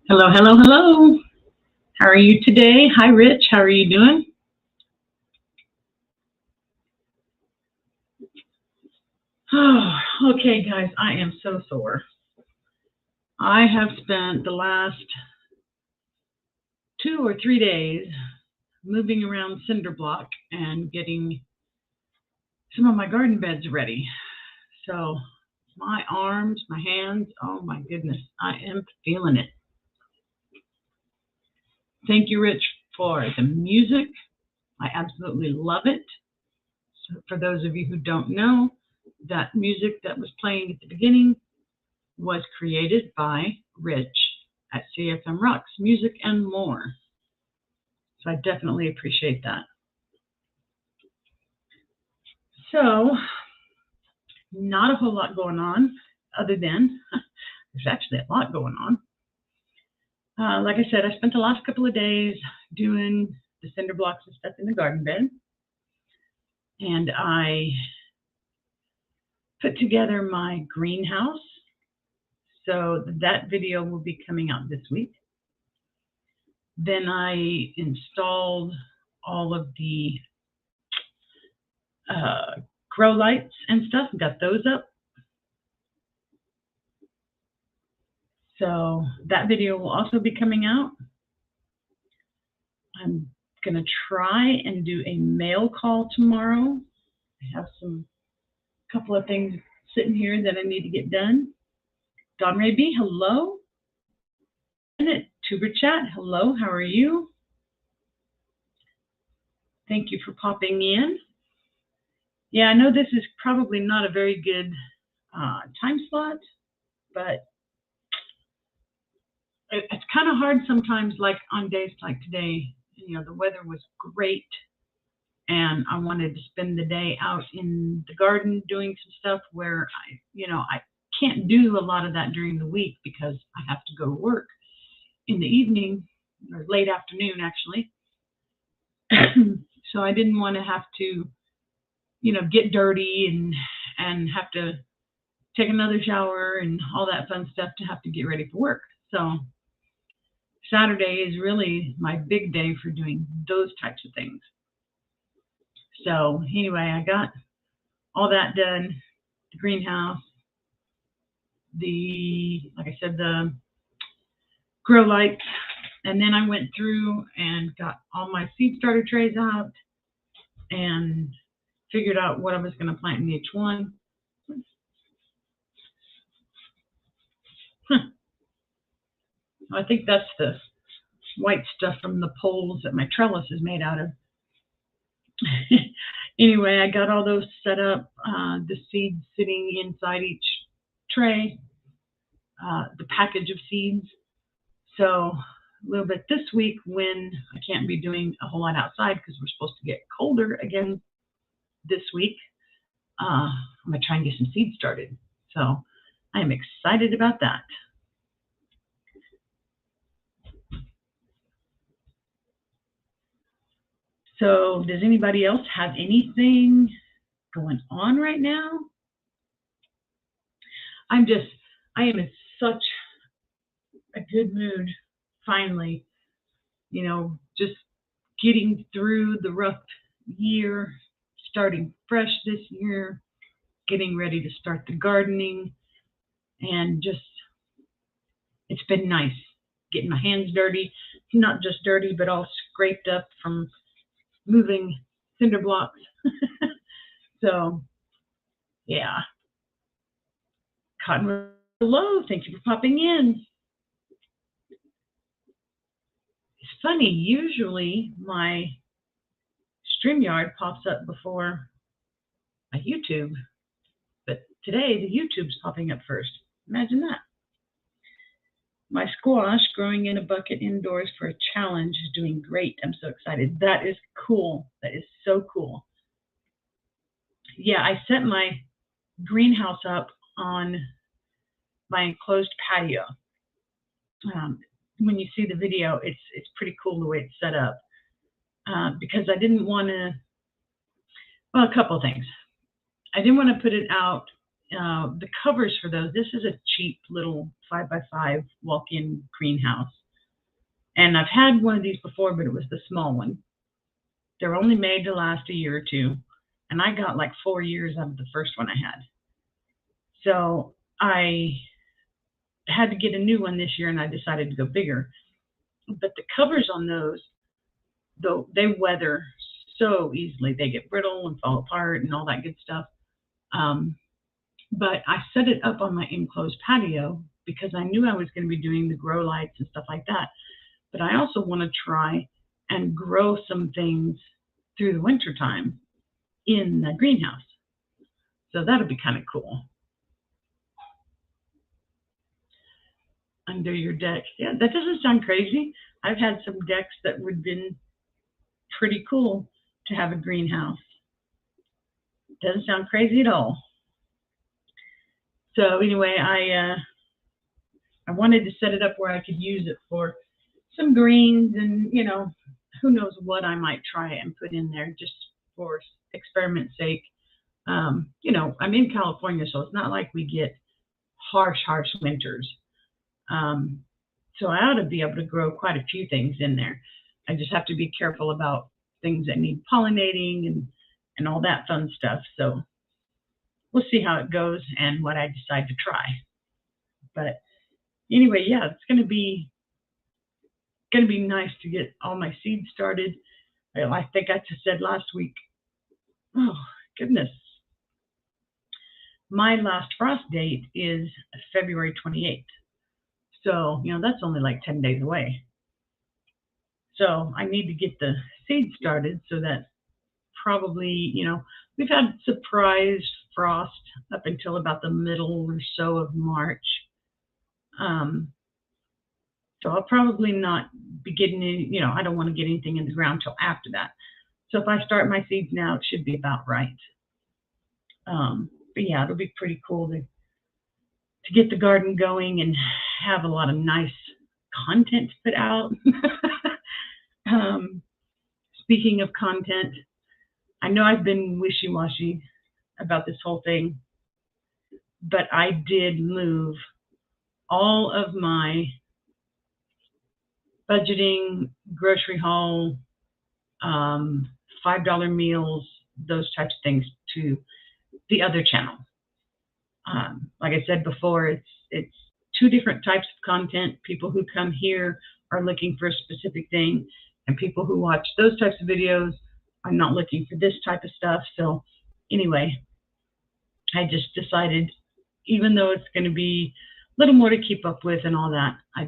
Hello, hello, hello. How are you today? Hi, Rich. How are you doing? Oh, okay, guys. I am so sore. I have spent the last 2 or 3 days moving around cinder block and getting some of my garden beds ready. So my arms, my hands, oh my goodness, I am feeling it. Thank you, Rich, for the music. I absolutely love it. So for those of you who don't know, that music that was playing at the beginning was created by Rich at CFM Rocks Music and More. So I definitely appreciate that. So, not a whole lot going on other than there's actually a lot going on. Like I said, I spent the last couple of days doing the cinder blocks and stuff in the garden bed. And I put together my greenhouse. So that video will be coming out this week. Then I installed all of the grow lights and stuff, got those up. So that video will also be coming out. I'm going to try and do a mail call tomorrow. I have a couple of things sitting here that I need to get done. Don Ray B, hello. Janet, Tuber Chat, hello, how are you? Thank you for popping in. Yeah, I know this is probably not a very good time slot, but it's kind of hard sometimes, like on days like today. You know, the weather was great, and I wanted to spend the day out in the garden doing some stuff where I can't do a lot of that during the week because I have to go to work in the evening or late afternoon, actually. So I didn't want to have to, get dirty and have to take another shower and all that fun stuff to have to get ready for work. So Saturday is really my big day for doing those types of things. So anyway, I got all that done, the greenhouse, like I said, the grow lights, and then I went through and got all my seed starter trays out and figured out what I was going to plant in each one. I think that's the white stuff from the poles that my trellis is made out of. Anyway, I got all those set up, the seeds sitting inside each tray, the package of seeds. So a little bit this week, when I can't be doing a whole lot outside because we're supposed to get colder again this week, I'm going to try and get some seeds started. So I am excited about that. So does anybody else have anything going on right now? I am in such a good mood, finally, just getting through the rough year, starting fresh this year, getting ready to start the gardening, and just, it's been nice getting my hands dirty, not just dirty, but all scraped up from moving cinder blocks. So, yeah. Cotton, hello, thank you for popping in. It's funny, usually my StreamYard pops up before my YouTube, but today the YouTube's popping up first. Imagine that. My squash growing in a bucket indoors for a challenge is doing great. I'm so excited. That is cool. That is so cool. Yeah, I set my greenhouse up on my enclosed patio. When you see the video, it's pretty cool the way it's set up, because I didn't want to, well, a couple things. I didn't want to put it out the covers for those, this is a cheap little 5x5 walk-in greenhouse. And I've had one of these before, but it was the small one. They're only made to last a year or two. And I got like 4 years out of the first one I had. So I had to get a new one this year, and I decided to go bigger. But the covers on those, though, they weather so easily. They get brittle and fall apart and all that good stuff. But I set it up on my enclosed patio because I knew I was going to be doing the grow lights and stuff like that. But I also want to try and grow some things through the wintertime in the greenhouse. So that'll be kind of cool. Under your deck. Yeah, that doesn't sound crazy. I've had some decks that would have been pretty cool to have a greenhouse. Doesn't sound crazy at all. So anyway, I wanted to set it up where I could use it for some greens and, you know, who knows what I might try and put in there just for experiment's sake. You know, I'm in California, so it's not like we get harsh winters. So I ought to be able to grow quite a few things in there. I just have to be careful about things that need pollinating and all that fun stuff. So we'll see how it goes and what I decide to try. But anyway, yeah, it's going to be nice to get all my seeds started. I think I just said last week, oh goodness, my last frost date is February 28th. So, you know, that's only like 10 days away. So I need to get the seeds started so that probably, you know, we've had surprise frost up until about the middle or so of March. So I'll probably not be getting any, you know, I don't want to get anything in the ground till after that. So if I start my seeds now, it should be about right. But yeah, it'll be pretty cool to get the garden going and have a lot of nice content to put out. Speaking of content, I know I've been wishy-washy about this whole thing, but I did move all of my budgeting, grocery haul, $5 meals, those types of things to the other channel. Like I said before, it's two different types of content. People who come here are looking for a specific thing, and people who watch those types of videos are not looking for this type of stuff. So anyway, I just decided, even though it's going to be a little more to keep up with and all that, I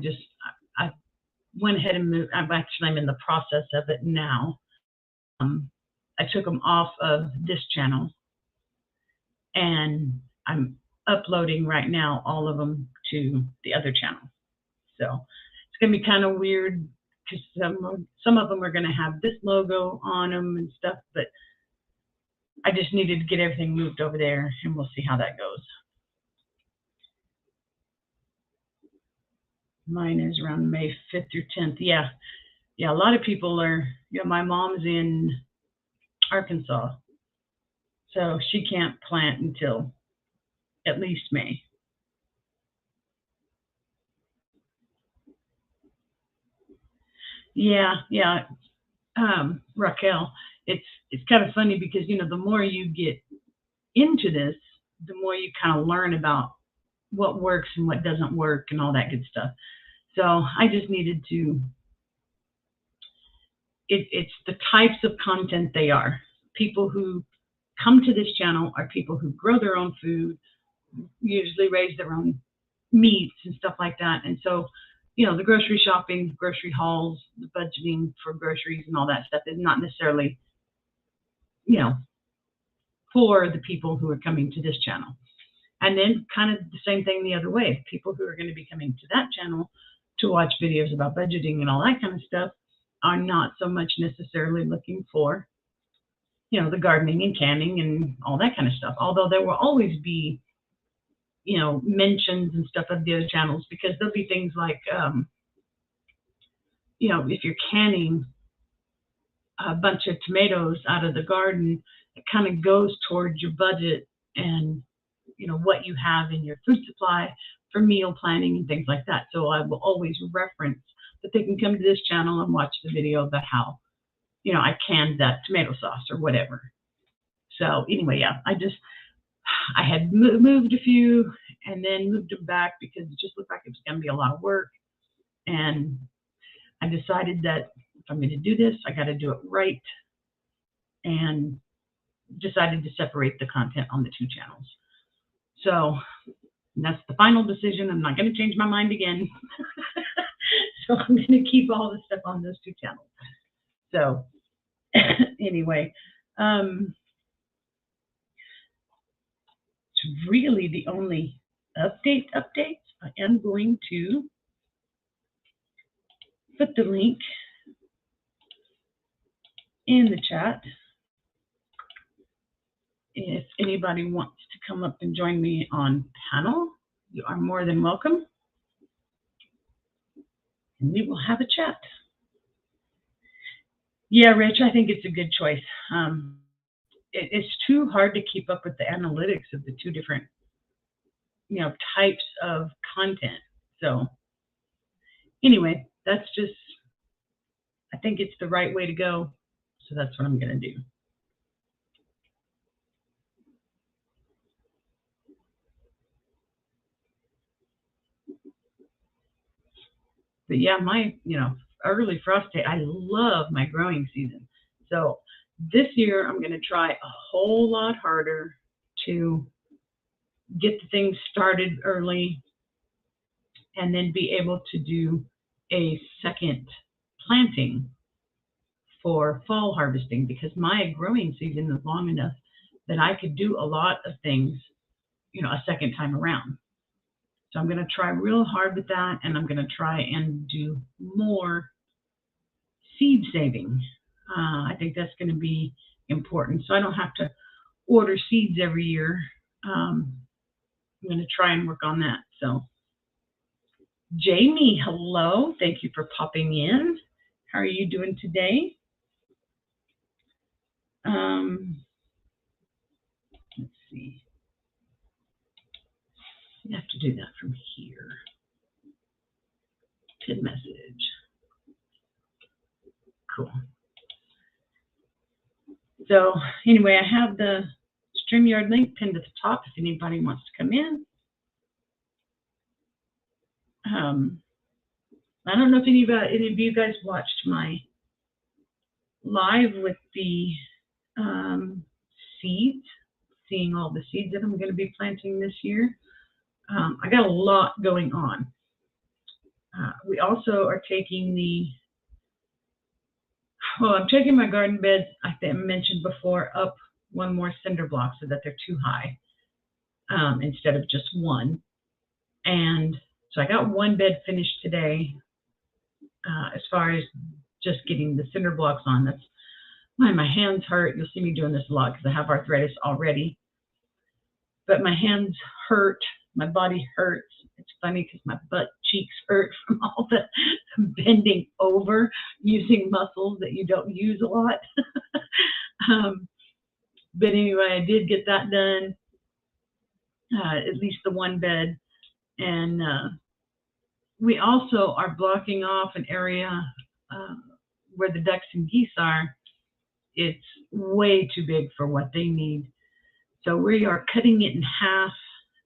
went ahead and moved. I'm in the process of it now. I took them off of this channel, and I'm uploading right now all of them to the other channel. So it's going to be kind of weird because some of them are going to have this logo on them and stuff, but I just needed to get everything moved over there, and we'll see how that goes. Mine is around May 5th through 10th. Yeah, a lot of people are, you know, my mom's in Arkansas, so she can't plant until at least May. Yeah. Raquel, it's kind of funny because, you know, the more you get into this, the more you kind of learn about what works and what doesn't work and all that good stuff. So I just needed to, it's the types of content they are. People who come to this channel are people who grow their own food, usually raise their own meats and stuff like that. And so, you know, the grocery shopping, grocery hauls, the budgeting for groceries and all that stuff is not necessarily, you know, for the people who are coming to this channel. And then kind of the same thing the other way. People who are going to be coming to that channel to watch videos about budgeting and all that kind of stuff are not so much necessarily looking for, you know, the gardening and canning and all that kind of stuff. Although there will always be, you know, mentions and stuff of the other channels, because there'll be things like, you know, if you're canning a bunch of tomatoes out of the garden, it kind of goes towards your budget, and what you have in your food supply for meal planning and things like that. So I will always reference that they can come to this channel and watch the video about how, I canned that tomato sauce or whatever. So anyway, yeah, I had moved a few and then moved them back because it just looked like it was going to be a lot of work. And I decided that if I'm going to do this, I got to do it right, and decided to separate the content on the two channels. So that's the final decision. I'm not going to change my mind again. So I'm going to keep all the stuff on those two channels. So anyway, it's really the only updates. I am going to put the link in the chat. If anybody wants to come up and join me on panel, you are more than welcome. And we will have a chat. Yeah, Rich, I think it's a good choice. It's too hard to keep up with the analytics of the two different, types of content. So anyway, that's just, I think it's the right way to go. So that's what I'm going to do. But yeah, my, early frost day, I love my growing season. So this year I'm going to try a whole lot harder to get the things started early and then be able to do a second planting for fall harvesting, because my growing season is long enough that I could do a lot of things, a second time around. So I'm going to try real hard with that, and I'm going to try and do more seed saving. I think that's going to be important, so I don't have to order seeds every year. I'm going to try and work on that. So Jamie, hello. Thank you for popping in. How are you doing today? Let's see. You have to do that from here. Pin message. Cool. So anyway, I have the StreamYard link pinned at the top if anybody wants to come in. I don't know if any of you guys watched my live with the seeds, seeing all the seeds that I'm going to be planting this year. I got a lot going on. We also are taking I'm taking my garden beds, I mentioned before, up one more cinder block so that they're too high instead of just one. And so I got one bed finished today. As far as just getting the cinder blocks on, that's why my hands hurt. You'll see me doing this a lot because I have arthritis already. But my hands hurt, my body hurts. It's funny because my butt cheeks hurt from all the bending over using muscles that you don't use a lot. But anyway, I did get that done, at least the one bed. And we also are blocking off an area where the ducks and geese are. It's way too big for what they need. So we are cutting it in half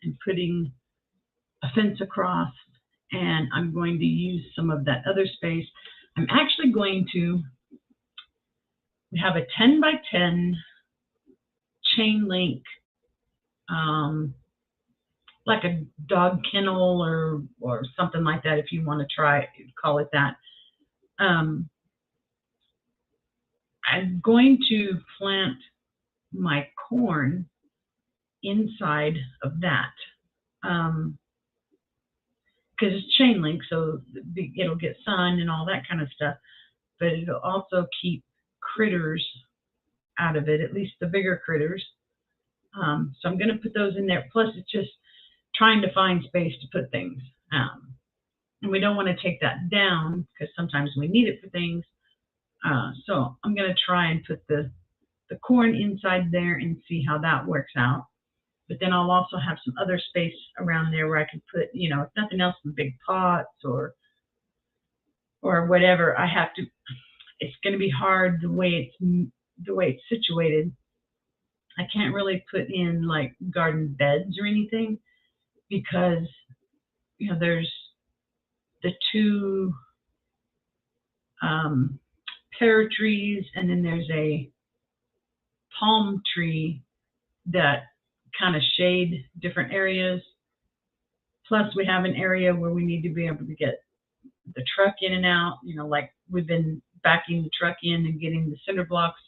and putting a fence across, and I'm going to use some of that other space. I'm actually going to, we have a 10 by 10 chain link, like a dog kennel or something like that, if you want to try, call it that. I'm going to plant my corn inside of that. Because it's chain link, so it'll get sun and all that kind of stuff, but it'll also keep critters out of it, at least the bigger critters. So I'm going to put those in there. Plus, it's just trying to find space to put things. And we don't want to take that down because sometimes we need it for things. So I'm going to try and put the corn inside there and see how that works out. But then I'll also have some other space around there where I can put, you know, if nothing else, some big pots or whatever. I have to. It's going to be hard the way it's situated. I can't really put in like garden beds or anything because, you know, there's the two pear trees, and then there's a palm tree that kind of shade different areas. Plus, we have an area where we need to be able to get the truck in and out. You know, like we've been backing the truck in and getting the cinder blocks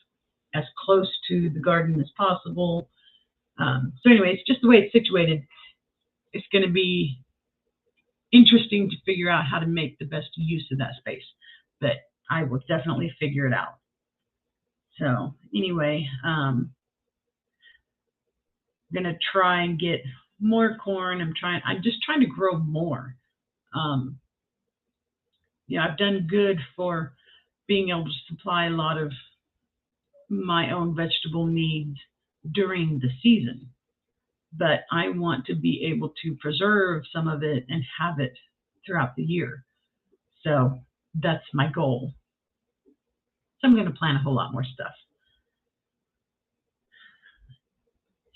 as close to the garden as possible. So anyway, it's just the way it's situated. It's going to be interesting to figure out how to make the best use of that space, but I will definitely figure it out. So anyway, I'm going to try and get more corn. I'm just trying to grow more. Yeah, I've done good for being able to supply a lot of my own vegetable needs during the season, but I want to be able to preserve some of it and have it throughout the year. So that's my goal. So I'm going to plant a whole lot more stuff.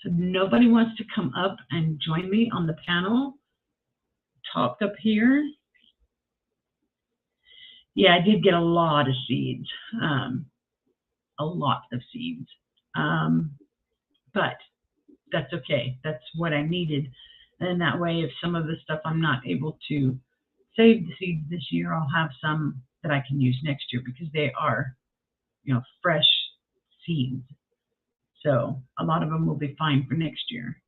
So nobody wants to come up and join me on the panel, talk up here. Yeah, I did get a lot of seeds, a lot of seeds, but that's okay. That's what I needed. And that way, if some of the stuff I'm not able to save the seeds this year, I'll have some that I can use next year because they are, you know, fresh seeds. So a lot of them will be fine for next year.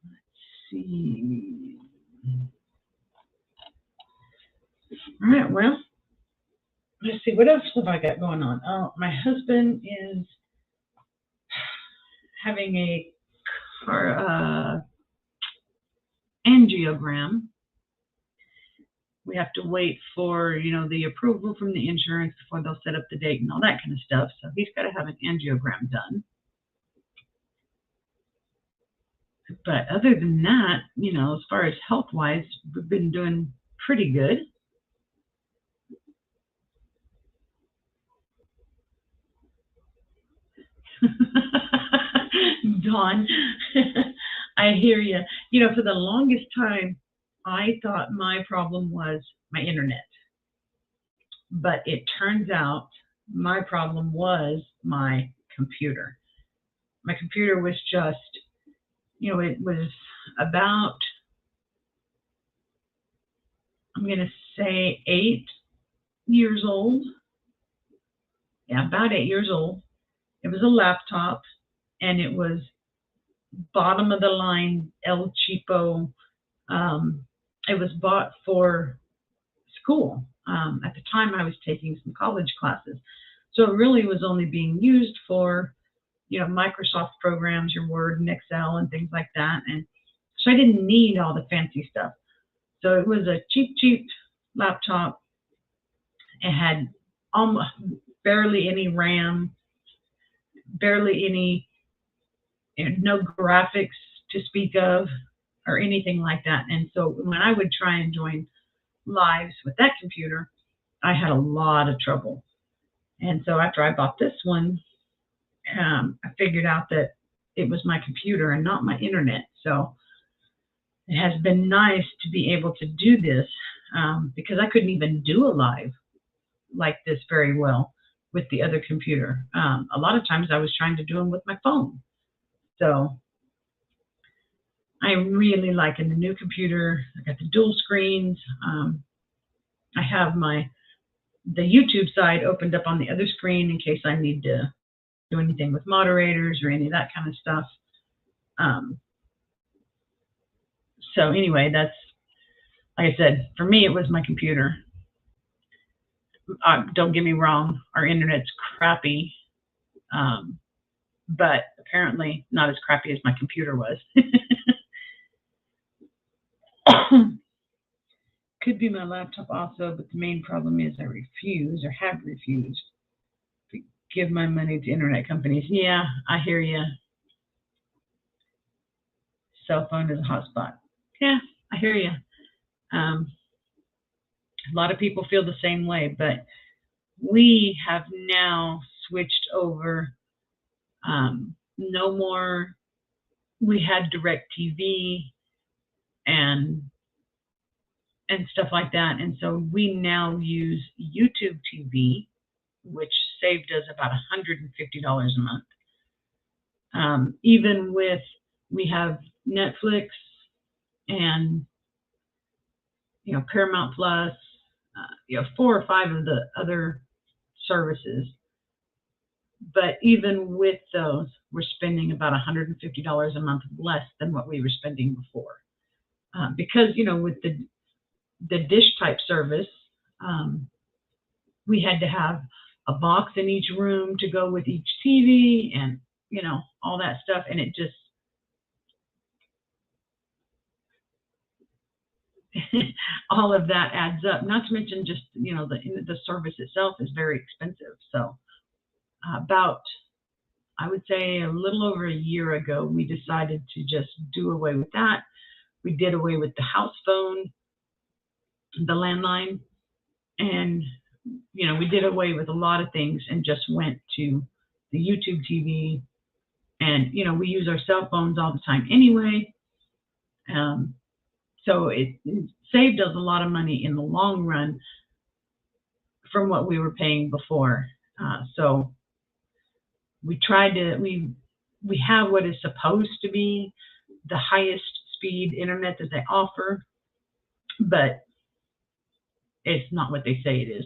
Let's see. All right, well, let's see, what else have I got going on? Oh, my husband is having a angiogram. We have to wait for, you know, the approval from the insurance before they'll set up the date and all that kind of stuff. So he's got to have an angiogram done. But other than that, you know, as far as health-wise, we've been doing pretty good. Dawn, I hear you. You know, for the longest time, I thought my problem was my internet. But it turns out my problem was my computer. My computer was just, you know, it was about, I'm going to say 8 years old. Yeah, about 8 years old. It was a laptop, and it was bottom of the line, El Cheapo. It was bought for school. At the time, I was taking some college classes. So it really was only being used for, you know, Microsoft programs, your Word and Excel and things like that. And so I didn't need all the fancy stuff. So it was a cheap laptop. It had almost barely any RAM, barely any, you know, no graphics to speak of or anything like that. And so when I would try and join lives with that computer, I had a lot of trouble. And so after I bought this one, I figured out that it was my computer and not my internet. So it has been nice to be able to do this because I couldn't even do a live like this very well with the other computer. A lot of times I was trying to do them with my phone. So I'm really liking the new computer. I got the dual screens. I have the YouTube side opened up on the other screen in case I need to do anything with moderators or any of that kind of stuff. So anyway, that's, like I said, for me, it was my computer. Don't get me wrong, our internet's crappy, but apparently not as crappy as my computer was. Could be my laptop also, but the main problem is I refuse or have refused to give my money to internet companies. Yeah, I hear you. Cell phone is a hotspot. Yeah, I hear you. Um, a lot of people feel the same way, but we have now switched over. No more. We had direct TV and stuff like that, and so we now use YouTube TV, which saved us about $150 a month. Even with, we have Netflix and Paramount Plus, 4 or 5 of the other services. But even with those, we're spending about $150 a month less than what we were spending before. Because with the dish type service, we had to have a box in each room to go with each TV, and all that stuff, and it just all of that adds up. Not to mention just the service itself is very expensive. So about, I would say, a little over a year ago, we decided to just do away with that. We did away with the house phone, the landline, and we did away with a lot of things and just went to the YouTube TV. And we use our cell phones all the time anyway. So it saved us a lot of money in the long run from what we were paying before. So we tried to, we have what is supposed to be the highest speed internet that they offer, but it's not what they say it is.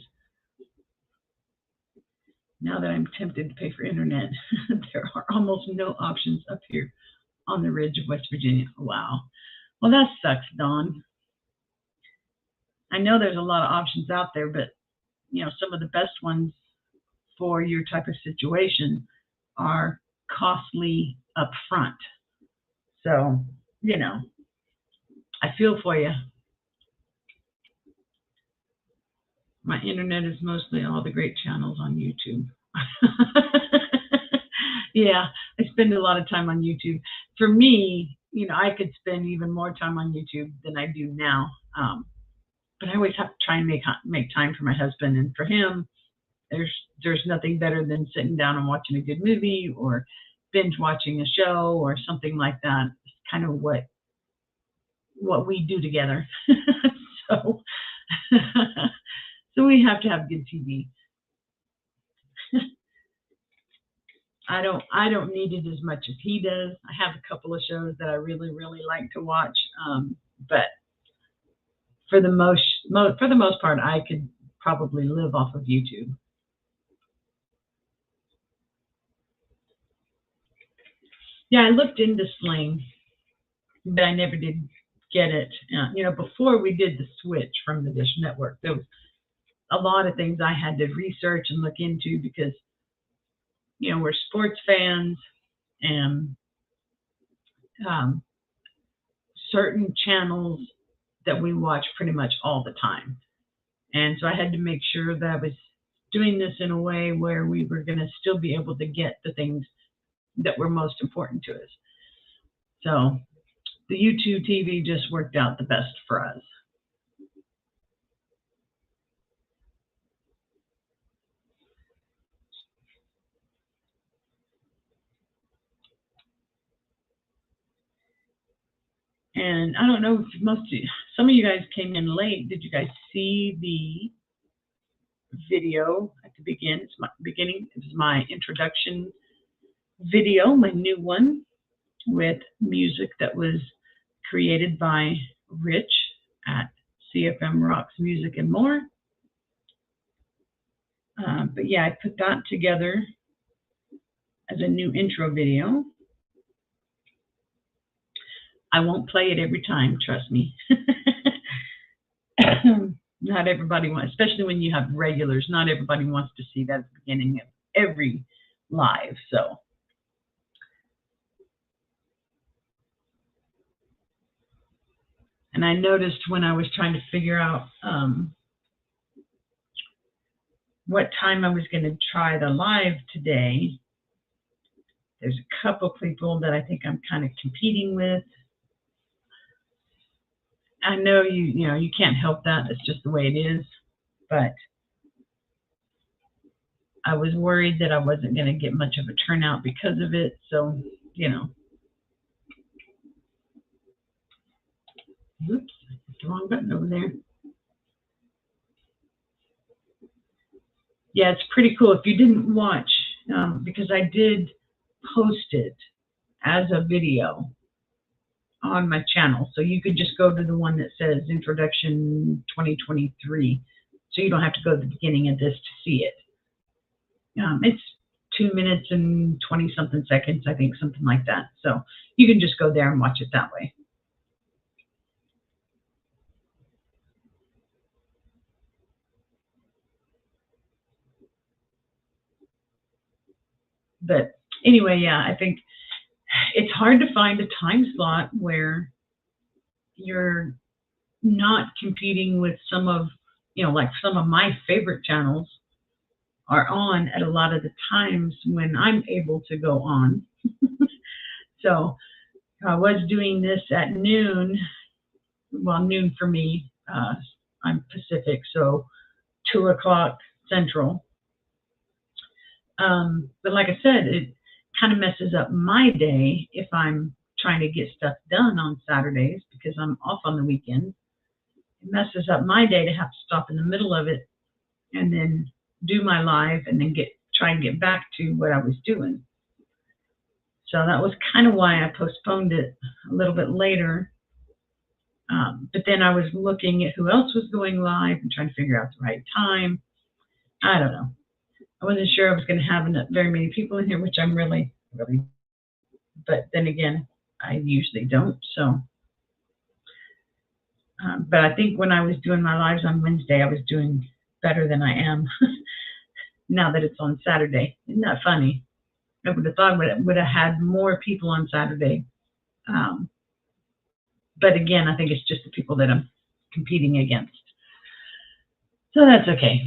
Now that I'm tempted to pay for internet, there are almost no options up here on the ridge of West Virginia. Wow. Well, that sucks, Dawn. I know there's a lot of options out there, but some of the best ones for your type of situation are costly up front. So, I feel for you. My internet is mostly all the great channels on YouTube. Yeah, I spend a lot of time on YouTube. For me, I could spend even more time on YouTube than I do now. But I always have to try and make time for my husband, and for him, there's nothing better than sitting down and watching a good movie or binge watching a show or something like that. It's kind of what we do together. So so we have to have good TV. I don't need it as much as he does. I have a couple of shows that I really, really like to watch, but for the most part, I could probably live off of YouTube. Yeah, I looked into Sling, but I never did get it. Before we did the switch from the Dish Network, there was a lot of things I had to research and look into because, we're sports fans, and certain channels that we watch pretty much all the time. And so I had to make sure that I was doing this in a way where we were going to still be able to get the things that were most important to us. So the YouTube TV just worked out the best for us. And I don't know if some of you guys came in late. Did you guys see the video at the beginning? It was my introduction video, my new one, with music that was created by Rich at CFM Rocks Music and More. But yeah, I put that together as a new intro video. I won't play it every time, trust me. Not everybody wants, especially when you have regulars, not everybody wants to see that at the beginning of every live. So And I noticed when I was trying to figure out what time I was going to try the live today, there's a couple people that I think I'm kind of competing with. I know you can't help that. It's just the way it is. But I was worried that I wasn't going to get much of a turnout because of it. So, oops, hit the wrong button over there. Yeah, it's pretty cool. If you didn't watch, because I did post it as a video on my channel. So you could just go to the one that says Introduction 2023. So you don't have to go to the beginning of this to see it. It's 2 minutes and 20-something seconds, I think, something like that. So you can just go there and watch it that way. But anyway, yeah, I think it's hard to find a time slot where you're not competing with some of, like some of my favorite channels are on at a lot of the times when I'm able to go on. So I was doing this at noon, well, noon for me, I'm Pacific, so 2 o'clock Central. But like I said, it kind of messes up my day if I'm trying to get stuff done on Saturdays because I'm off on the weekend. It messes up my day to have to stop in the middle of it and then do my live and then try and get back to what I was doing. So that was kind of why I postponed it a little bit later. But then I was looking at who else was going live and trying to figure out the right time. I don't know. I wasn't sure I was going to have very many people in here, which I'm really, but then again, I usually don't. So, but I think when I was doing my lives on Wednesday, I was doing better than I am now that it's on Saturday. Isn't that funny? I would have thought I would have had more people on Saturday. But again, I think it's just the people that I'm competing against. So that's okay.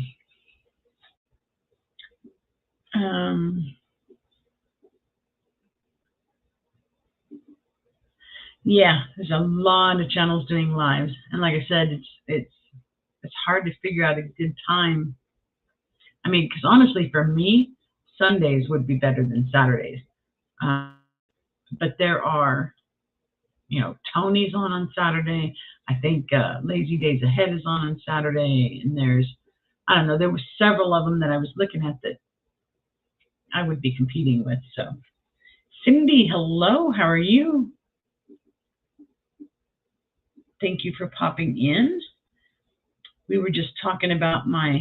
Yeah, there's a lot of channels doing lives, and like I said, it's hard to figure out a good time. I mean, because honestly, for me, Sundays would be better than Saturdays. But there are, Tony's on Saturday. I think Lazy Days Ahead is on Saturday, and I don't know, there were several of them that I was looking at that I would be competing with. So, Cindy, hello, how are you? Thank you for popping in. We were just talking about my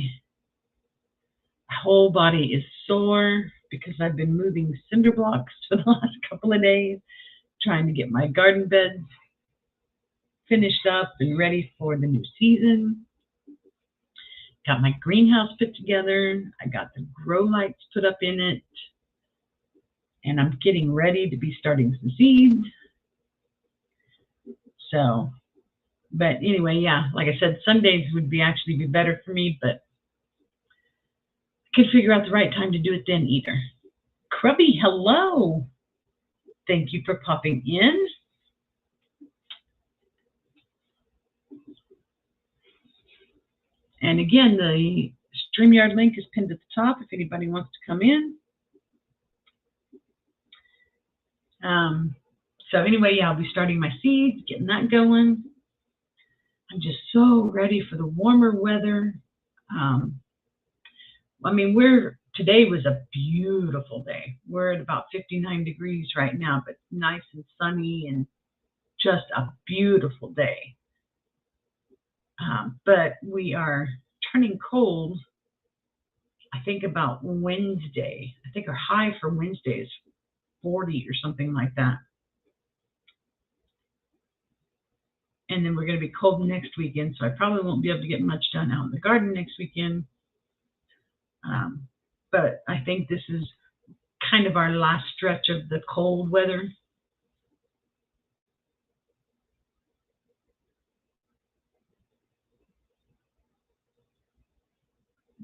whole body is sore because I've been moving cinder blocks for the last couple of days, trying to get my garden beds finished up and ready for the new season. Got my greenhouse put together. I got the grow lights put up in it. And I'm getting ready to be starting some seeds. So, but anyway, yeah, like I said, Sundays would actually be better for me, but I could figure out the right time to do it then either. Krubby, hello. Thank you for popping in. And again, the StreamYard link is pinned at the top if anybody wants to come in. So anyway, yeah, I'll be starting my seeds, getting that going. I'm just so ready for the warmer weather. I mean, today was a beautiful day. We're at about 59 degrees right now, but nice and sunny and just a beautiful day. But we are turning cold, I think, about Wednesday. I think our high for Wednesday is 40 or something like that. And then we're going to be cold next weekend, so I probably won't be able to get much done out in the garden next weekend. But I think this is kind of our last stretch of the cold weather.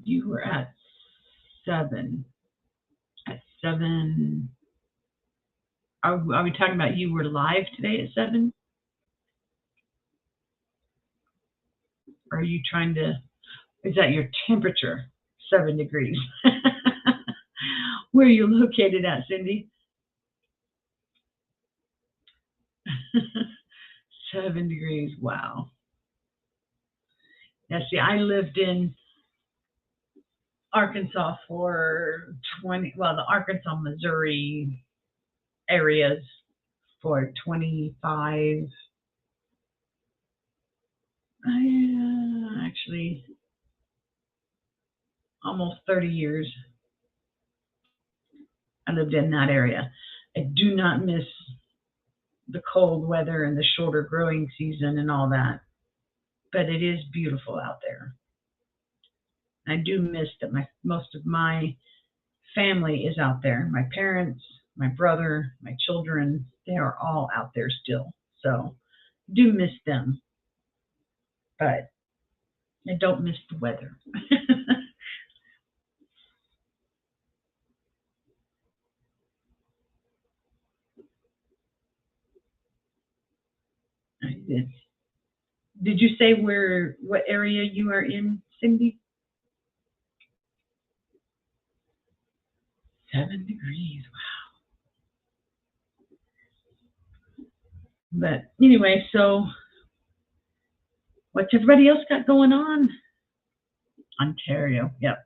You were at 7. At 7. Are we talking about you were live today at 7? Or are you trying to, is that your temperature? 7 degrees. Where are you located at, Cindy? 7 degrees. Wow. Yeah, see, I lived in Arkansas for the Arkansas, Missouri areas for 25, actually almost 30 years. I lived in that area. I do not miss the cold weather and the shorter growing season and all that, but it is beautiful out there. I do miss that most of my family is out there. My parents, my brother, my children, they are all out there still. So I do miss them, but I don't miss the weather. I did. Did you say what area you are in, Cindy? 7 degrees. Wow. But anyway, so what's everybody else got going on? Ontario. Yep.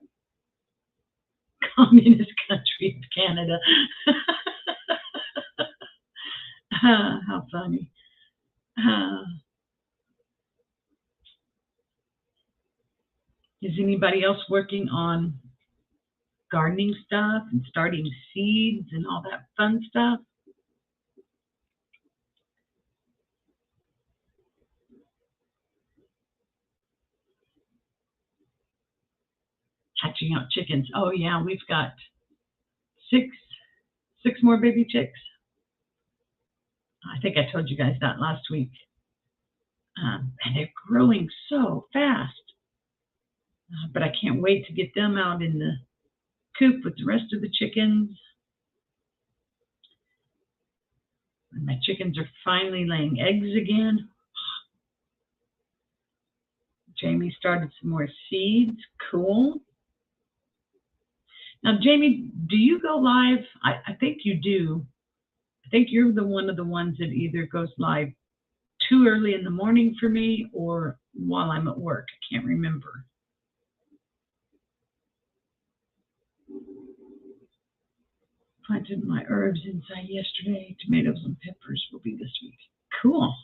Communist country of Canada. How funny. Is anybody else working on gardening stuff and starting seeds and all that fun stuff? Hatching out chickens. Oh yeah, we've got six more baby chicks. I think I told you guys that last week. And they're growing so fast. But I can't wait to get them out in the coop with the rest of the chickens. And my chickens are finally laying eggs again. Jamie started some more seeds. Cool. Now, Jamie, do you go live? I think you do. I think you're one of the ones that either goes live too early in the morning for me or while I'm at work. I can't remember. Planted my herbs inside yesterday. Tomatoes and peppers will be this week. Cool.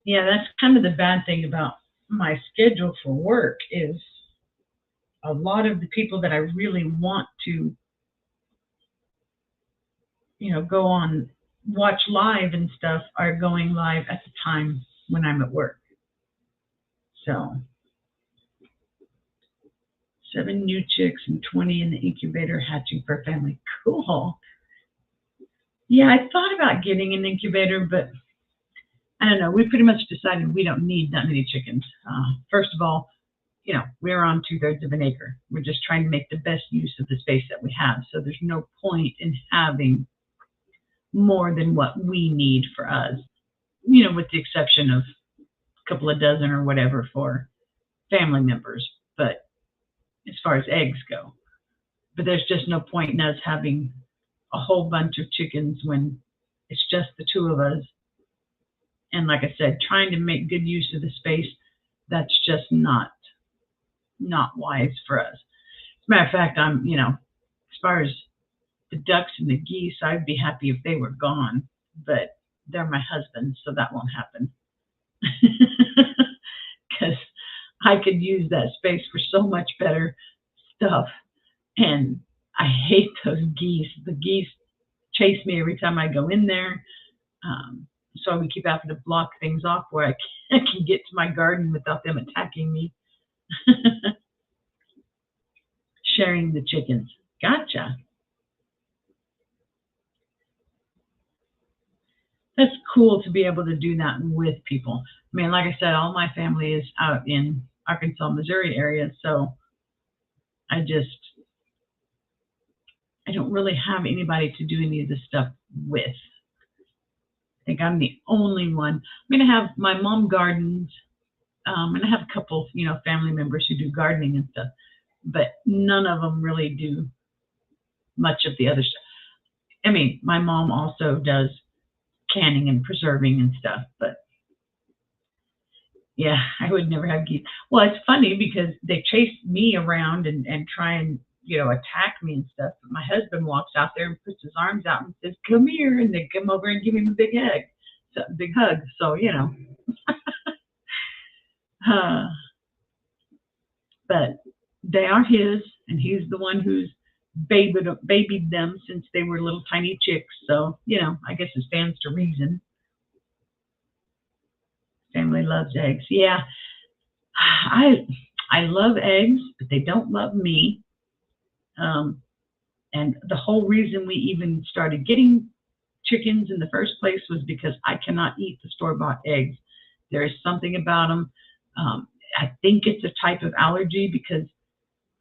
Yeah, that's kind of the bad thing about my schedule for work is a lot of the people that I really want to, go on, watch live and stuff are going live at the time when I'm at work. So 7 new chicks and 20 in the incubator hatching per family. Cool. Yeah, I thought about getting an incubator, but I don't know. We pretty much decided we don't need that many chickens. First of all, we're on 2/3 of an acre. We're just trying to make the best use of the space that we have. So there's no point in having more than what we need for us, with the exception of a couple of dozen or whatever for family members. But as far as eggs go, but there's just no point in us having a whole bunch of chickens when it's just the 2 of us. And like I said, trying to make good use of the space, that's just not wise for us. As a matter of fact, I'm, as far as the ducks and the geese, I'd be happy if they were gone, but they're my husband's, so that won't happen. Because I could use that space for so much better stuff. And I hate those geese. The geese chase me every time I go in there. So we keep having to block things off where I can get to my garden without them attacking me. Sharing the chickens. Gotcha. that's cool to be able to do that with people. I mean, like I said, all my family is out in Arkansas, Missouri area, so I don't really have anybody to do any of this stuff with. I think I'm the only one. I mean, I have my mom gardens, and I have a couple, family members who do gardening and stuff, but none of them really do much of the other stuff. I mean, my mom also does canning and preserving and stuff, but yeah, I would never have geese. Well, it's funny because they chase me around and try and, attack me and stuff. But my husband walks out there and puts his arms out and says, "Come here," and they come over and give him a big hug. So, but they are his, and he's the one who's babied them since they were little tiny chicks. So, I guess it stands to reason. Family loves eggs. Yeah, I love eggs, but they don't love me. And the whole reason we even started getting chickens in the first place was because I cannot eat the store-bought eggs. There is something about them. I think it's a type of allergy because,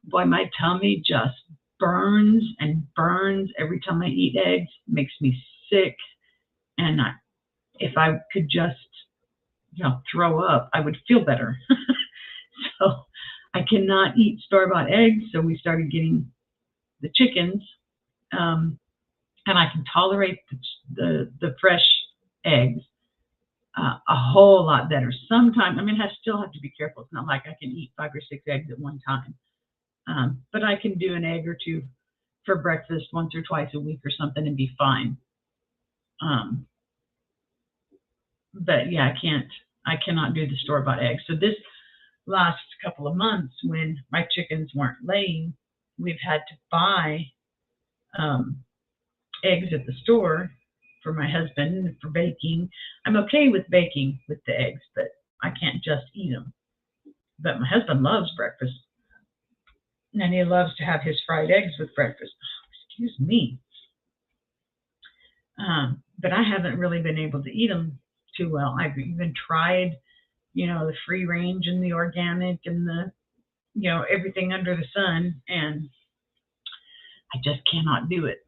boy, my tummy just burns and burns every time I eat eggs. It makes me sick. And if I could just, throw up, I would feel better. So I cannot eat store-bought eggs. So we started getting the chickens, and I can tolerate the fresh eggs a whole lot better. Sometimes, I mean, I still have to be careful. It's not like I can eat 5 or 6 eggs at one time, but I can do an egg or two for breakfast once or twice a week or something and be fine. But yeah, I cannot do the store-bought eggs. So this last couple of months, when my chickens weren't laying, we've had to buy eggs at the store for my husband for baking. I'm okay with baking with the eggs, but I can't just eat them. But my husband loves breakfast, and he loves to have his fried eggs with breakfast. Oh, excuse me. But I haven't really been able to eat them too well. I've even tried, the free range and the organic and the, everything under the sun, and I just cannot do it.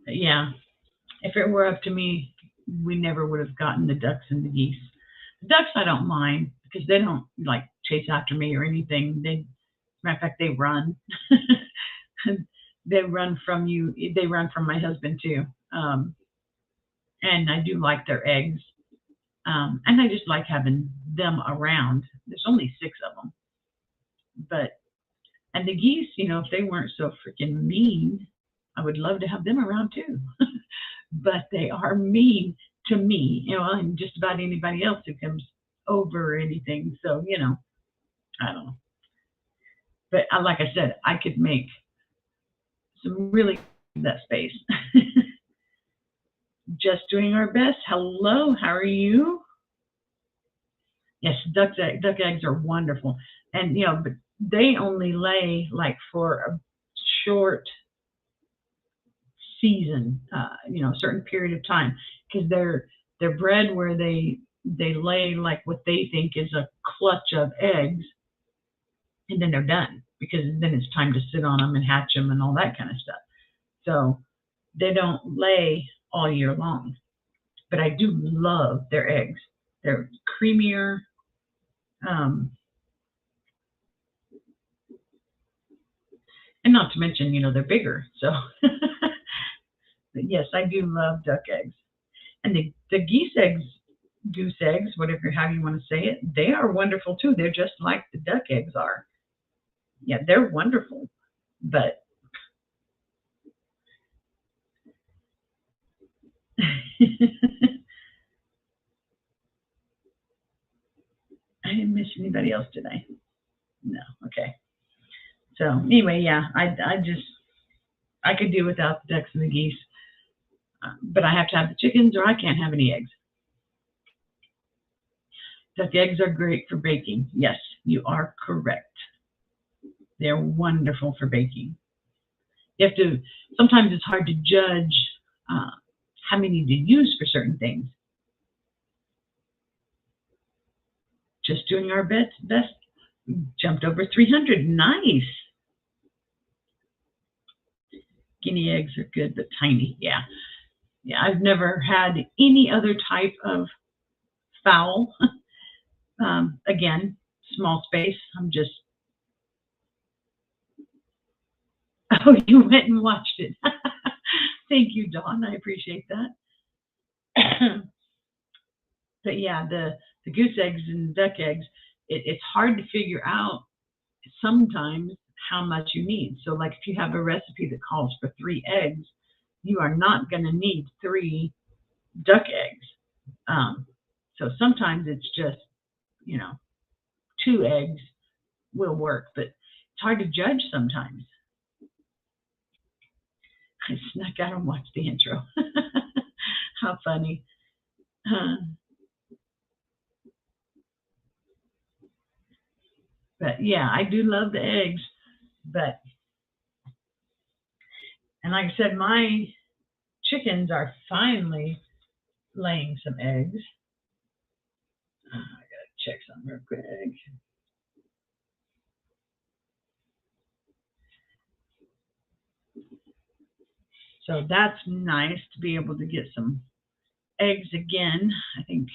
But yeah, if it were up to me, we never would have gotten the ducks and the geese. The ducks I don't mind because they don't like chase after me or anything. Matter of fact, they run. They run from you. They run from my husband too. And I do like their eggs. And I just like having them around. There's only 6 of them. And the geese, if they weren't so freaking mean, I would love to have them around too. But they are mean to me, and just about anybody else who comes over or anything. So, I don't know. But like I said, I could make some really that space. Just doing our best. Hello, how are you? Yes, duck eggs are wonderful, and but they only lay like for a short season, a certain period of time, because they're bred where they lay like what they think is a clutch of eggs, and then they're done because then it's time to sit on them and hatch them and all that kind of stuff. So they don't lay all year long, but I do love their eggs. They're creamier. And not to mention, they're bigger. So, but yes, I do love duck eggs. And the geese eggs, goose eggs, how you want to say it, they are wonderful too. They're just like the duck eggs are. Yeah, they're wonderful. But I didn't miss anybody else today. No, okay. So anyway, yeah, I could do without the ducks and the geese, but I have to have the chickens or I can't have any eggs. Duck eggs are great for baking. Yes, you are correct. They're wonderful for baking. You have to, sometimes it's hard to judge how many to use for certain things. Just doing our best. Jumped over 300. Nice. Guinea eggs are good, but tiny. Yeah. Yeah, I've never had any other type of fowl. Again, small space. I'm just, oh, you went and watched it. Thank you, Dawn. I appreciate that. But yeah, the goose eggs and duck eggs, it's hard to figure out sometimes how much you need. So like if you have a recipe that calls for 3 eggs, you are not going to need 3 duck eggs. So sometimes it's just, 2 eggs will work, but it's hard to judge sometimes. I snuck out and watched the intro. How funny. But yeah, I do love the eggs. And like I said, my chickens are finally laying some eggs. I gotta check something real quick. So that's nice to be able to get some eggs again. I think,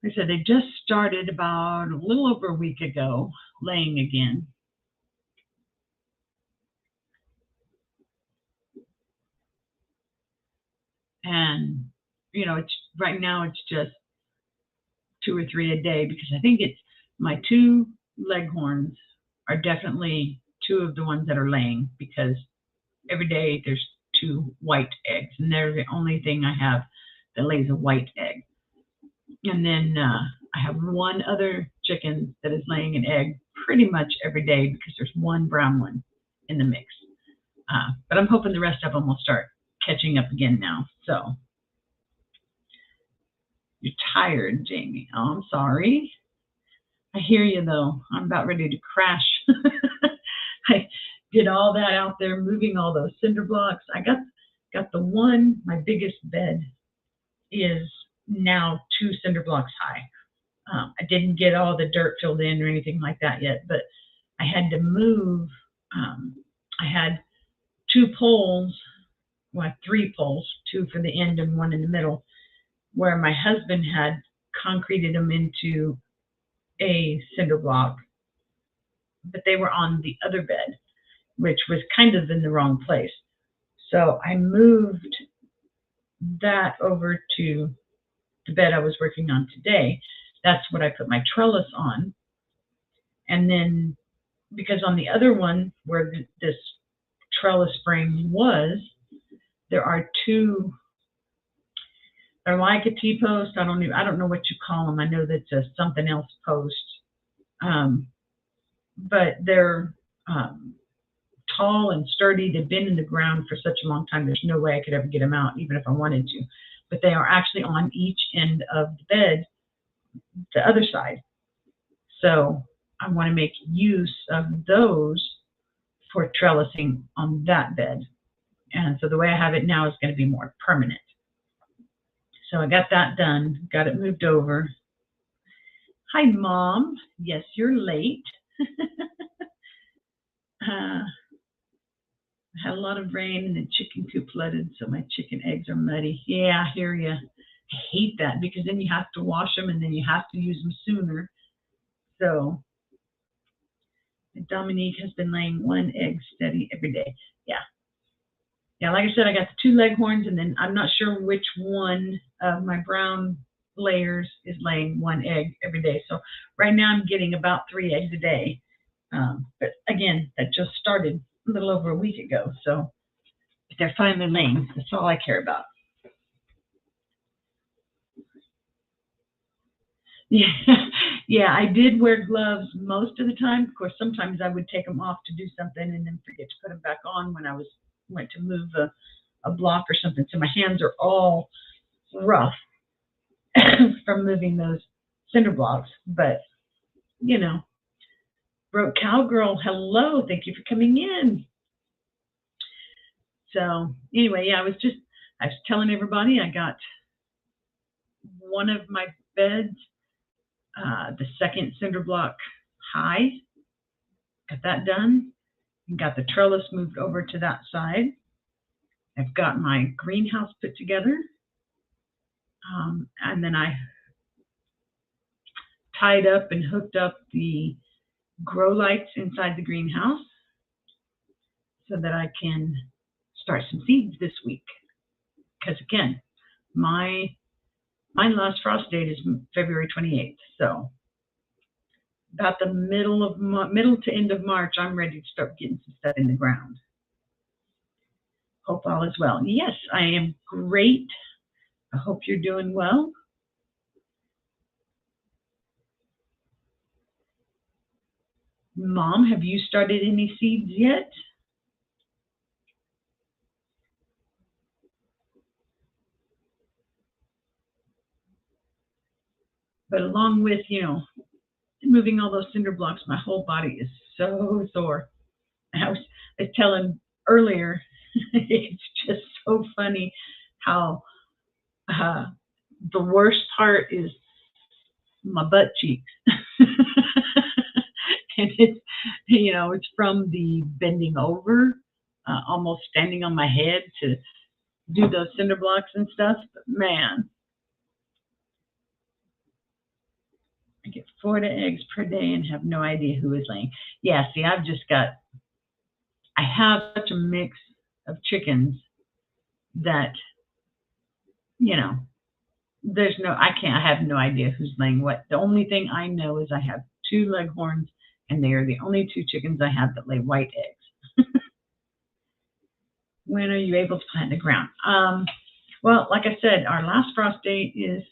like I said, they just started about a little over a week ago laying again. And, it's right now it's just 2 or 3 a day, because I think it's my 2 leghorns are definitely 2 of the ones that are laying, because every day there's 2 white eggs, and they're the only thing I have that lays a white egg. And then I have 1 other chicken that is laying an egg pretty much every day, because there's 1 brown one in the mix. But I'm hoping the rest of them will start catching up again now. So you're tired, Jamie. Oh, I'm sorry. I hear you though. I'm about ready to crash. I did all that out there, moving all those cinder blocks. I got the one, my biggest bed is now 2 cinder blocks high. I didn't get all the dirt filled in or anything like that yet, but I had to move. I had 2 poles, well, 3 poles, 2 for the end and 1 in the middle, where my husband had concreted them into a cinder block, but they were on the other bed, which was kind of in the wrong place. So I moved that over to the bed I was working on today. That's what I put my trellis on. And then, because on the other one where this trellis frame was, there are 2, they're like a T-post. I don't know what you call them. I know that's a something else post. But they're tall and sturdy. They've been in the ground for such a long time. There's no way I could ever get them out, even if I wanted to. But they are actually on each end of the bed, the other side. So I want to make use of those for trellising on that bed. And so the way I have it now is going to be more permanent. So I got that done, got it moved over. Hi, Mom. Yes, you're late. I had a lot of rain and the chicken coop flooded, so my chicken eggs are muddy. Yeah, I hear you. I hate that, because then you have to wash them and then you have to use them sooner. So Dominique has been laying 1 egg steady every day. Yeah. Yeah, like I said, I got the 2 leghorns, and then I'm not sure which one of my brown layers is laying 1 egg every day. So right now I'm getting about 3 eggs a day. But again, that just started a little over a week ago. So they're finally laying. That's all I care about. Yeah, yeah, I did wear gloves most of the time. Of course, sometimes I would take them off to do something and then forget to put them back on when I went to move a block or something. So my hands are all rough from moving those cinder blocks. But, Broke Cowgirl, hello. Thank you for coming in. So anyway, yeah, I was telling everybody I got one of my beds, the second cinder block high, got that done, and got the trellis moved over to that side. I've got my greenhouse put together, and then I tied up and hooked up the grow lights inside the greenhouse so that I can start some seeds this week. Because again, my last frost date is February 28th, so about the middle to end of March, I'm ready to start getting some stuff in the ground. Hope all is well. Yes, I am great. I hope you're doing well. Mom, have you started any seeds yet? But along with, moving all those cinder blocks, my whole body is so sore. I was telling earlier, it's just so funny how the worst part is my butt cheeks. And it's from the bending over, almost standing on my head to do those cinder blocks and stuff. But man, I get 4 eggs per day and have no idea who is laying. Yeah, see, I have such a mix of chickens that, I have no idea who's laying what. The only thing I know is I have 2 leghorns, and they are the only 2 chickens I have that lay white eggs. When are you able to plant in the ground? Well, like I said, our last frost date is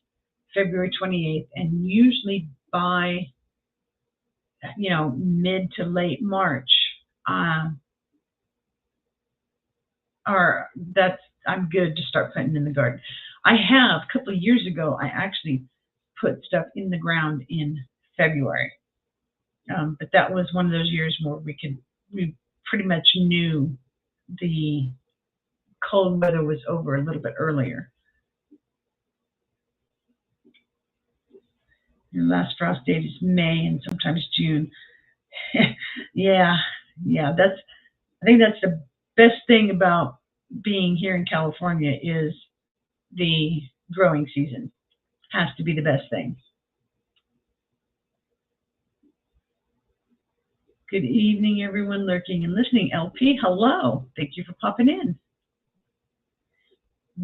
February 28th, and usually by, mid to late March, I'm good to start putting in the garden. I have, a couple of years ago, I actually put stuff in the ground in February. But that was one of those years where we pretty much knew the cold weather was over a little bit earlier. Your last frost date is May and sometimes June. yeah. I think that's the best thing about being here in California is the growing season. Has to be the best thing. Good evening, everyone lurking and listening. LP, hello. Thank you for popping in.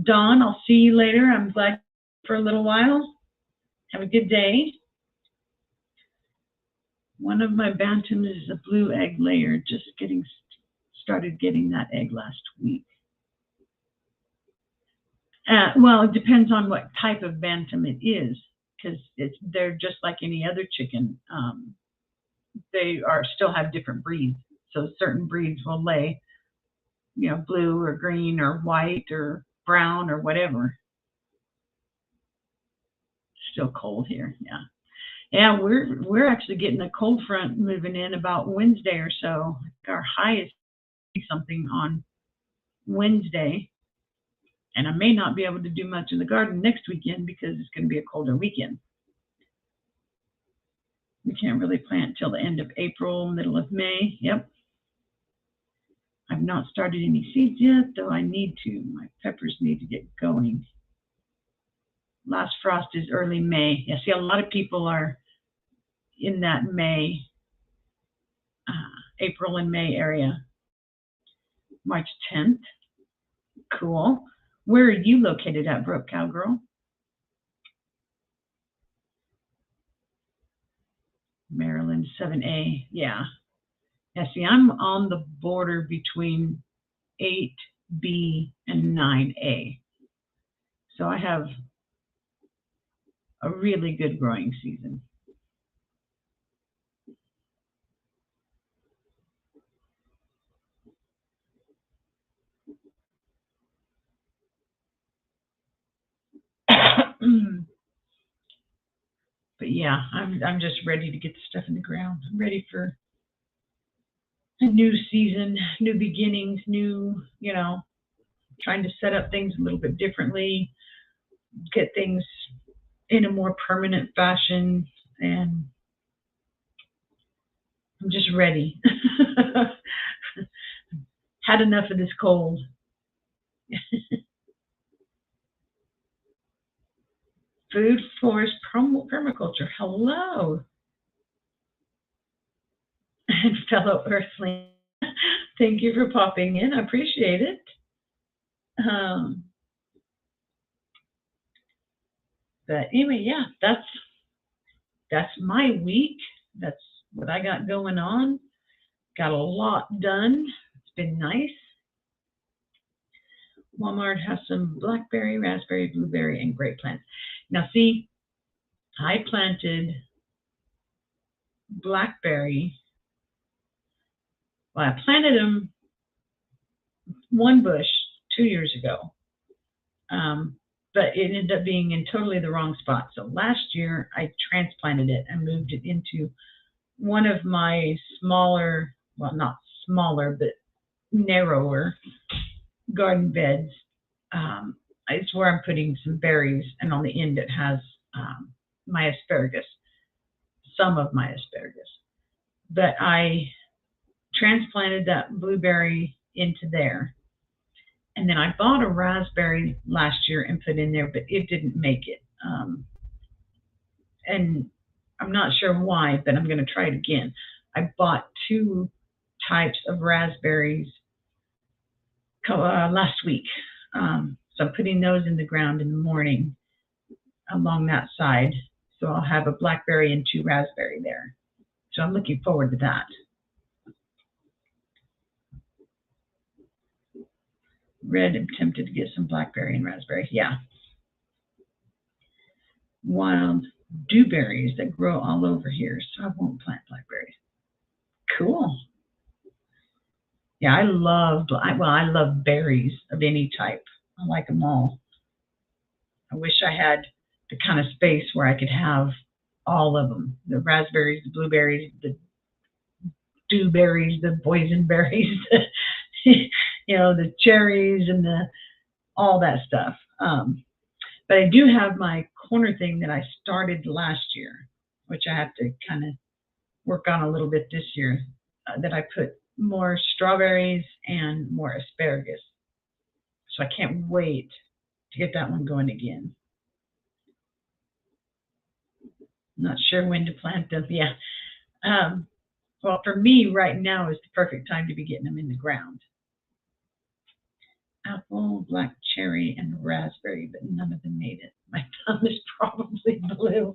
Dawn, I'll see you later. I'm glad for a little while. Have a good day. One of my bantams is a blue egg layer, just started getting that egg last week. Well, it depends on what type of bantam it is, because they're just like any other chicken. They still have different breeds. So certain breeds will lay, blue or green or white or brown or whatever. Still cold here, yeah. Yeah, we're actually getting a cold front moving in about Wednesday or so. Our high is something on Wednesday, and I may not be able to do much in the garden next weekend because it's going to be a colder weekend. We can't really plant till the end of April, middle of May. Yep. I've not started any seeds yet, though I need to. My peppers need to get going. Last frost is early May. Yeah, see, a lot of people are in that May, April and May area. March 10th. Cool. Where are you located at, Broke Cowgirl? Maryland 7A. Yeah. Yeah, see, I'm on the border between 8B and 9A. So I have a really good growing season. But yeah, I'm just ready to get the stuff in the ground. I'm ready for a new season, new beginnings, new, trying to set up things a little bit differently, get things in a more permanent fashion, and I'm just ready. Had enough of this cold. Food, forest, permaculture. Hello. And fellow Earthling. Thank you for popping in. I appreciate it. But anyway, yeah, that's my week. That's what I got going on. Got a lot done. It's been nice. Walmart has some blackberry, raspberry, blueberry, and grape plants. Now, see, I planted blackberry. Well, I planted them one bush 2 years ago, but it ended up being in totally the wrong spot. So last year, I transplanted it and moved it into one of my smaller, well, not smaller, but narrower garden beds. It's where I'm putting some berries, and on the end it has my asparagus, some of my asparagus. But I transplanted that blueberry into there. And then I bought a raspberry last year and put in there, but it didn't make it. And I'm not sure why, but I'm going to try it again. I bought 2 types of raspberries last week. So I'm putting those in the ground in the morning along that side. So I'll have a blackberry and 2 raspberry there. So I'm looking forward to that. Red, I'm tempted to get some blackberry and raspberry. Yeah. Wild dewberries that grow all over here, so I won't plant blackberries. Cool. Yeah, I love berries of any type. I like them all. I wish I had the kind of space where I could have all of them. The raspberries, the blueberries, the dewberries, the boysenberries, the cherries and all that stuff. But I do have my corner thing that I started last year, which I have to kind of work on a little bit this year, that I put more strawberries and more asparagus. So I can't wait to get that one going again. Not sure when to plant them. Yeah. Well, for me right now is the perfect time to be getting them in the ground. Apple, black cherry, and raspberry, but none of them made it. My thumb is probably blue.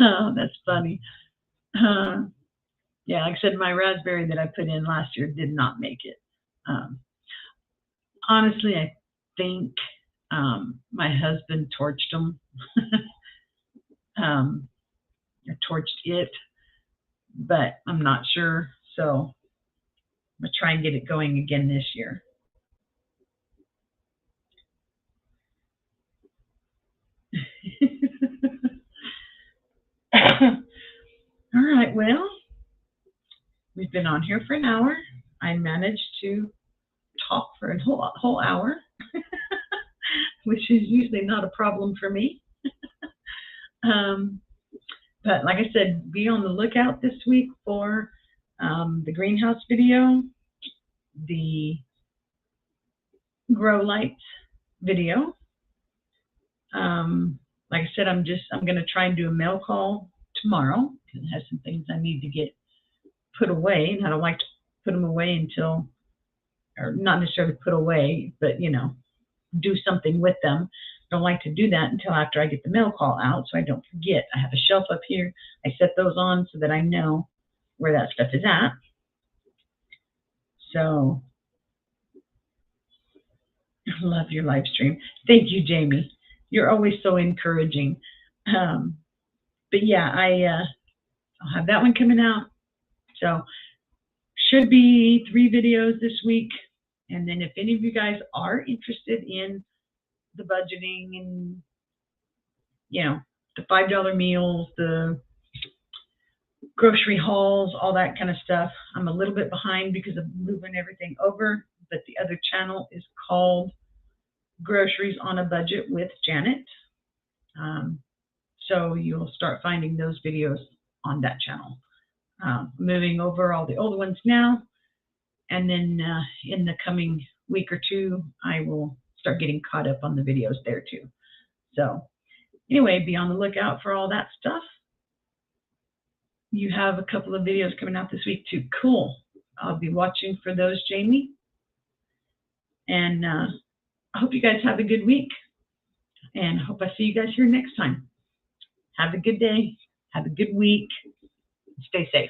Oh, that's funny. Yeah, like I said, my raspberry that I put in last year did not make it. Honestly, I think my husband torched them. Or torched it, but I'm not sure. So I'm going to try and get it going again this year. All right, well, we've been on here for an hour. I managed to talk for a whole hour, which is usually not a problem for me. But like I said, be on the lookout this week for the greenhouse video, the grow lights video. Like I said, I'm going to try and do a mail call tomorrow because it has some things I need to get put away, and I don't like to put them away until, or not necessarily put away, but do something with them. Don't like to do that until after I get the mail call out, so I don't forget. I have a shelf up here. I set those on so that I know where that stuff is at. So, I love your live stream. Thank you, Jamie. You're always so encouraging. But yeah, I'll have that one coming out. So, should be 3 videos this week. And then if any of you guys are interested in the budgeting and, the $5 meals, the grocery hauls, all that kind of stuff. I'm a little bit behind because of moving everything over, but the other channel is called Groceries on a Budget with Janet. So you'll start finding those videos on that channel. Moving over all the old ones now, and then in the coming week or two, I will start getting caught up on the videos there too. So anyway, be on the lookout for all that stuff. You have a couple of videos coming out this week too. Cool. I'll be watching for those, Jamie. And I hope you guys have a good week. And I hope I see you guys here next time. Have a good day. Have a good week. Stay safe.